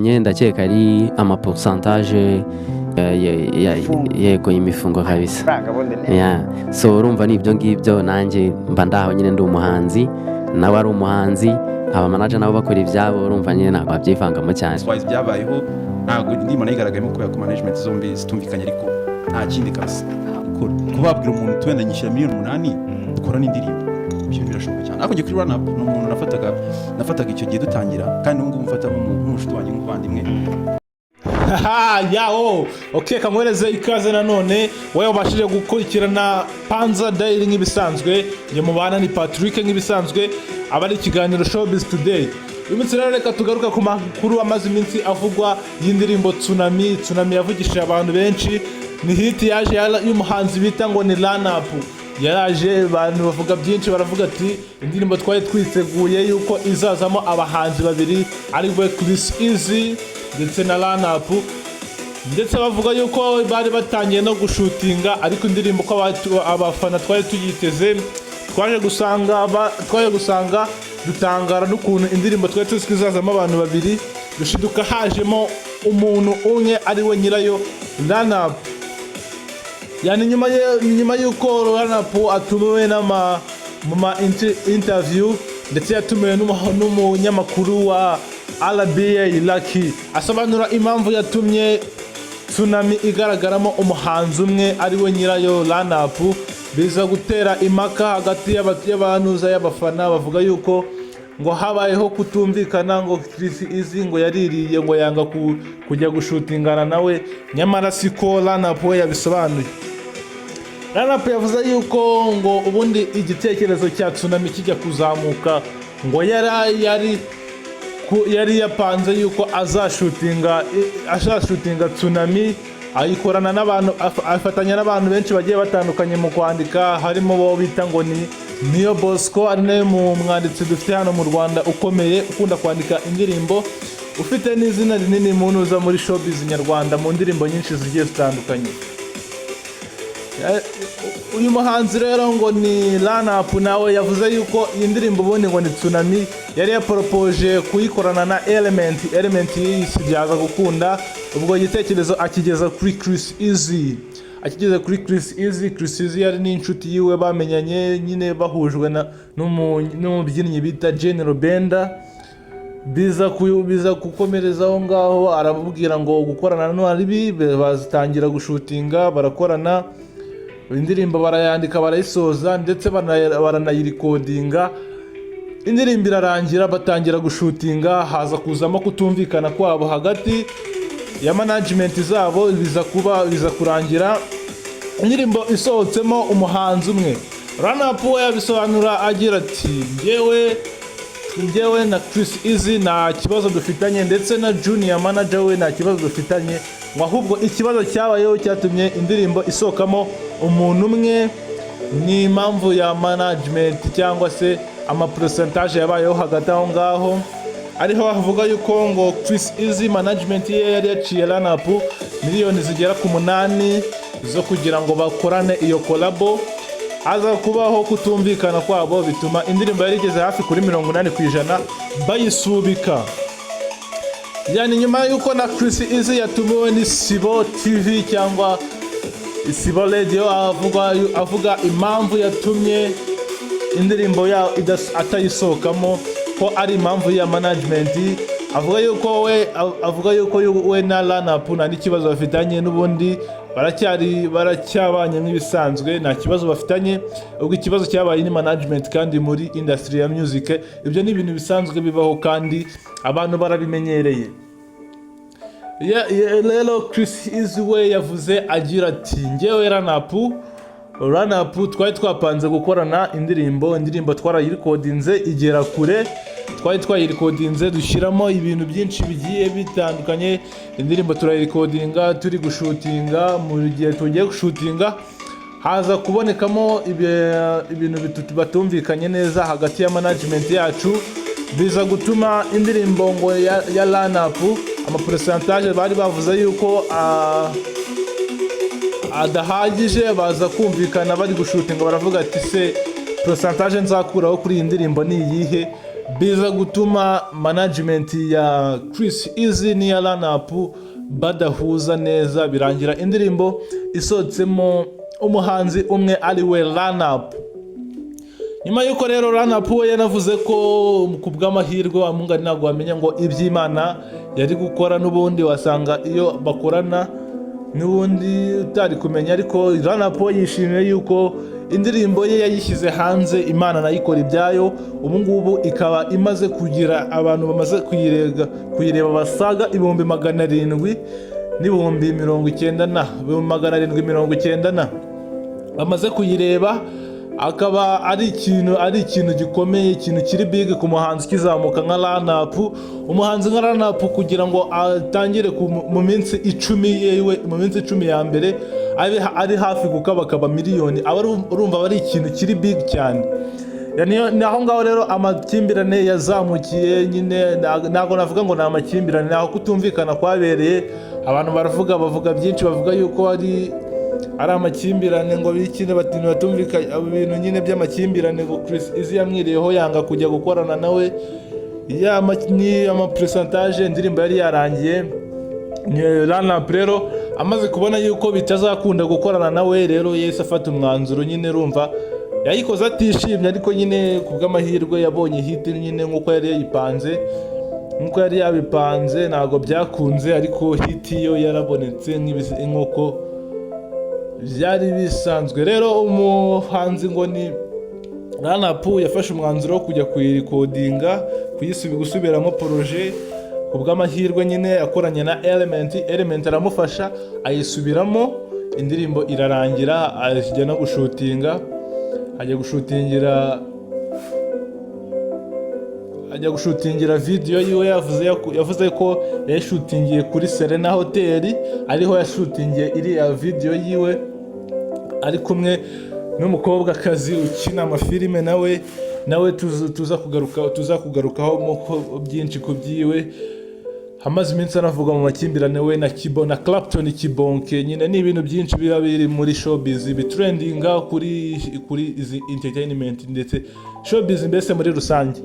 ndakeka ari ama pourcentage yego y'imifungo kabisa. So urumva nibyo ngibyo nanjye mba ndaho nyine ndi umuhanzi nawe ari umuhanzi aba manager nabo bakora ibyabo urumva nyine ntabwo babyivangamo cyane. Twice byabayeho ntabwo ndimo nayigaragayemo kubera ko management zombi zitumvikanye ariko nta kindi kazi kubabwira umuntu twenda nyishyira miliyoni 8 dukora n'indirimbo ibyo birashoboka cyane. Ariko kuri run up n'umuntu nafataga icyo gihe dutangira kandi ubu ngubu mfata nk'umushuti wanjye nk'ubandimwe. Yaho okay, kamwereze ikaze nanone wowe wabashije gukurikirana Panza Daily nk'ibisanzwe. Njye mubana ni Patrick nk'ibisanzwe abari ikiganiro Showbiz Today. Uyu munsi rero reka tugaruka ku makuru amaze iminsi avugwa y'indirimbo Tsunami. Tsunami yavugishije abantu benshi, ni hit yaje y'umuhanzi bita ngo ni Run Up. Yaraje abantu bavuga byinshi, baravuga ati indirimbo twari twiteguye yuko izazamo abahanzi babiri ari we CHRISS EAZY ndetse na Run Up, ndetse bavuga yuko bari batangiye no gushutinga, ariko indirimbo ko abafana twari tuyiteze twaje gusanga dutangara n'ukuntu indirimbo twari tuzizazamo abantu babiri, dushiduka hajemo umuntu umwe ari we nyirayo Run Up. Yani nyuma yuko Run Up atumiwe mu interview ndetse yatumiwe n'umunyamakuru wa RBA Lucky asobanura impamvu yatumye Tsunami igaragaramo umuhanzi umwe ari we nyirayo Run Up, biza gutera impaka hagati y'abantuza y'abafana bavuga yuko ngo habayeho kutumvikana, ngo CHRISS EAZY ngo yaririye ngo yanga kujya gushutingana nawe, nyamara siko Run Up we yabisobanuye. Run Up yavuze yuko ngo ubundi igitekerezo cya Tsunami kijya kuzamuka ngo yari yapanze yuko azashutinga Tsunami, ayikorana n'abantu, afatanya n'abantu benshi bagiye batandukanye mu kwandika, harimo bo bita ngo ni Niyo Bosco, ari nawe mu mwanditsi dufite hano mu Rwanda ukomeye ukunda kwandika indirimbo, ufite n'izina rinini mu ntuza muri showbiz nyarwanda mu ndirimbo nyinshi zigiye zitandukanye. Uyu muhanzi rero ngo ni Run Up nawe yavuze yuko iyi ndirimbo ubundi ngo ni Tsunami yari yaporopoje kuyikorana na Element yisibyaza gukunda, ubwo igitekerezo akigeza kuri CHRISS EAZY. Akigeze kuri CHRISS EAZY, CHRISS EAZY yari n'inshuti yiwe bamenyanye nyine bahujwe n'umubyinnyi bita General Benda, biza gukomereza aho ngaho, arababwira ngo gukorana n'uwaribi, bazitangira gushutinga, barakorana indirimbo, barayandika, barayisoza ndetse baranayirikodinga. Indirimbo irarangira, batangira gushutinga, haza kuzamo kutumvikana kwabo hagati ya management zabo, biza kurangira indirimbo isohotsemo umuhanzi umwe. Run Up we yabisobanura agira ati njyewe na CHRISS EAZY nta kibazo dufitanye, ndetse na junior manager we nta kibazo dufitanye, ngo ahubwo ikibazo cyabayeho cyatumye indirimbo isokamo umuntu umwe, ni impamvu ya management cyangwa se ama percentage yabayeho hagati aho ngaho. Ariho bavuga yuko ngo CHRISS EAZY management ye yari yaciye Run Up miliyoni zigera ku 8 zo kugira ngo bakorane iyo collabo, aza kubaho kutumvikana kwabo bituma indirimbo yari igeze hafi kuri 80% bayisubika. Yani nyuma yuko na CHRISS EAZY yatumiwe ni Sibo TV cyangwa Sibo Radio, avuga impamvu yatumye indirimbo ya atayisokamo ko ari impamvu ya management. Avuga yuko we na Run Up nta n'ikibazo bafitanye, n'ubundi baracyabanye nk'ibisanzwe, nta kibazo bafitanye, ubwo ikibazo cyabaye ni management. Kandi muri industry ya music ibyo ni ibintu bisanzwe bibaho kandi abantu barabimenyereye. Rero CHRISS EAZY we yavuze agira ati njyewe Run Up twari twapanze gukorana indirimbo twarayirikodinze igera kure, twari twayirikodinze dushyiramo ibintu byinshi bigiye bitandukanye. Indirimbo turayirikodinga turi gushutinga, mu gihe tugiye gushutinga haza kubonekamo ibintu batumvikanye neza hagati ya management yacu, biza gutuma indirimbo ngo ya Run Up ama percentage bari bavuze yuko adahagije, baza kumvikana bari gushutinga, baravuga ati se percentage nzakuraho kuri iyi ndirimbo ni iyihe, biza gutuma management ya Chris Easy n'iya Run-Up badahuza neza, birangira indirimbo isohotsemo umuhanzi umwe ari we Run-Up. Nyuma yuko rero Run-Up we yanavuze ko ku bw'amahirwe amungani ntabwo wamenya ngo iby'Imana yari gukora, n'ubundi wasanga iyo bakorana n'ubundi utari kumenya, ariko Run-Up yishimiye yuko indirimbo ye yayishyize hanze, Imana nayikora ibyayo. Ubu ngubu ikaba imaze kugira abantu bamaze kuyireba basaga 790 n'ibihumbi 790 bamaze kuyireba. Akaba ari ikintu gikomeye, ikintu kiri big ku muhanzi kizamuka nka Run-Up. Umuhanzi nka Run-Up kugira ngo atangire mu minsi 10 yewe, mu minsi 10 ya mbere ari hafi gukabakaba miliyoni, urumva bari ikintu kiri big cyane. Yani aho ngaho rero amakimbirane yazamukiye nyine, ntago navuga ngo ni amakimbirane, naho kutumvikana kwabereye. Abantu bavuga byinshi, bavuga yuko ari amakimbirane ngo bikine batinu batumvika ibintu nyine by'amakimbirane, ngo Chris Easy yamwiriyeho yanga kujya gukorana nawe. Ni amapresentage indirimbo yari yarangiye. Run-Up rero amaze kubona yuko bitazakunda gukorana nawe, rero yese afata umwanzuro nyine, urumva yayikoze atishimye, ariko nyine ku bw'amahirwe yabonye hit nyine nk'uko yari yabipanze, ntabwo byakunze, ariko hit yo yarabonetse nk'uko byari bisanzwe. Rero umuhanzi ngo ni Run-Up yafashe umwanzuro wo kujya kuyirekodinga, gusubiramo projet. Ku bw'amahirwe nyine akoranye na Element aramufasha ayisubiramo, indirimbo irarangira, ajya no gushutinga, ajya gushutingira video yiwe. Yavuze ko yashutingiye kuri Serena Hotel, ariho yashutingiye iriya video yiwe, ari kumwe n'umukobwa kazi ukina amafilime nawe tuza kugarukaho byinshi ku byiwe. Hamaze iminsi anavuga mu makimbirane we na Clapton Kibonke, nyine ni ibintu byinshi biba biri muri showbiz bitrendinga kuri izi entertainment ndetse showbiz mbese muri rusange.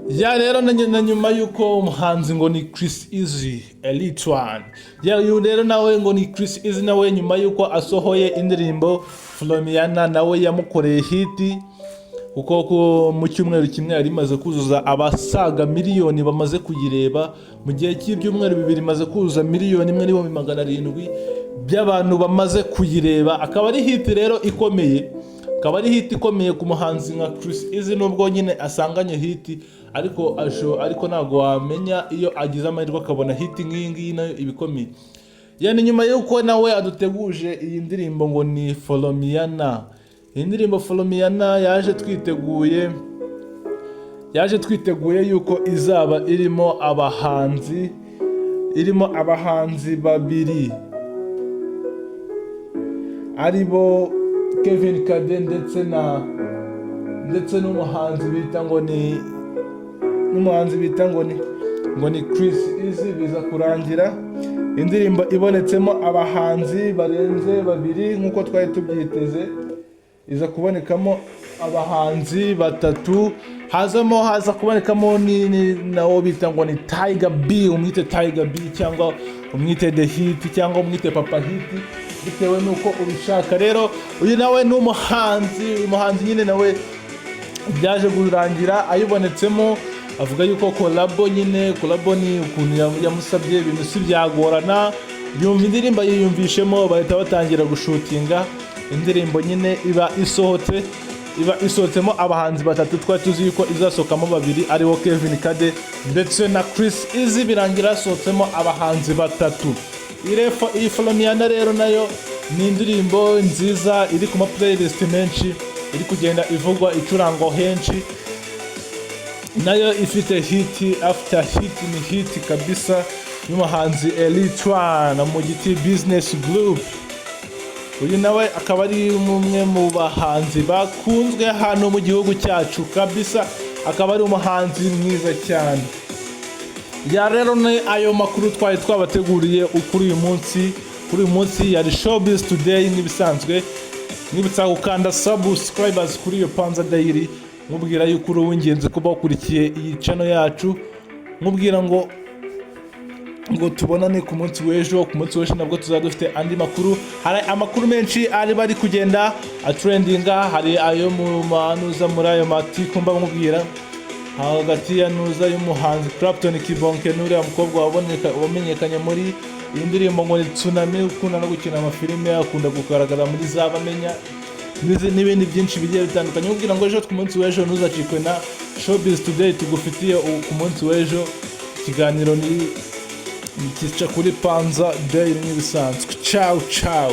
Ya rero na nyuma yuko umuhanzi ngo ni Chris Easy Elite One, rero nawe ngo ni Chris Easy nawe nyuma yuko asohoye indirimbo FOLOMiANA nawe yamukoreye hit, kuko mu cyumweru kimwe yari imaze kuzuza abasaga miliyoni bamaze kuyireba. Mu gihe cy'ibyumweru bibiri imaze kuzuza miliyoni 1,700,000 by'abantu bamaze kuyireba. Akaba ari hit rero ikomeye, ku muhanzi nka Chris Easy, nubwo nyine asanganye hit, ariko ntago wamenya iyo agize amahirwe akabona hit nk'iyi nayo ibikomeye. Yani nyuma yuko nawe aduteguje iyi ndirimbo ngo ni FOLOMiANA. Iyi ndirimbo FOLOMiANA yaje twiteguye yuko izaba irimo abahanzi babiri, aribo Kevin Kade ndetse n'umuhanzi bita ngo ni Chris Easy. Biza kurangira indirimbo ibonetsemo abahanzi barenze babiri nk'uko twari tubyiteze, iza kubonekamo abahanzi batatu, haza kubonekamo nawo bita ngo ni Tiger B, umwite Tiger B cyangwa umwite The Hit cyangwa umwite Papa Hit, bitewe nuko ubishaka. Rero uyu nawe ni umuhanzi nyine, nawe byaje kurangira ayibonetsemo. Avuga yuko collabo ni ukuntu yamusabye, ibintu si byagorana, yumva indirimbo yiyumvishemo, bahita batangira gushutinga. Indirimbo nyine iba isohotsemo abahanzi batatu, twari tuzi yuko izasohokamo babiri, ariwo Kevin Kade ndetse na Chris Easy, birangira asohotsemo abahanzi batatu. Iyi FOLOMiANA rero nayo ni indirimbo nziza, iri ku ma playlist menshi, iri kugenda ivugwa icurangwa henshi, nayo ifite hit after hit, ni hit kabisa y'umuhanzi Elite One mu giti Business Group. Uyu nawe akaba ari umwe mu bahanzi bakunzwe hano mu gihugu cyacu kabisa, akaba ari umuhanzi mwiza cyane. Ya rero ni ayo makuru twari twabateguriye kuri uyu munsi yari Showbiz Today. Nk'ibisanzwe nibutsa gukanda subscribers kuri iyo Panza Daily, mubwira yuko uri uw'ingenzi kuba wakurikiye iyi channel yacu, mubwira ngo tubonane ku munsi w'ejo. Ku munsi w'ejo nabwo tuzaba dufite andi makuru. Hari amakuru menshi ari bari kugenda atrendinga, hari ayo mu manuza muri ayo matiku mba mubwira, hagati ya nuza y'umuhanzi Clapton Kibonke n'uriya mukobwa wamenyekanye muri iyi ndirimbo ngo ni Tsunami, ukunda no gukina amafilime, akunda kugaragara muri za Bamenya n'ibindi byinshi bigiye bitandukanye. mubwira ngo ejo ku munsi w'ejo ntuzacikwe na Showbiz Today tugufitiye ku munsi w'ejo. Ikiganiro ni kica kuri Panza Daily nk'ibisanzwe. Ciao ciao.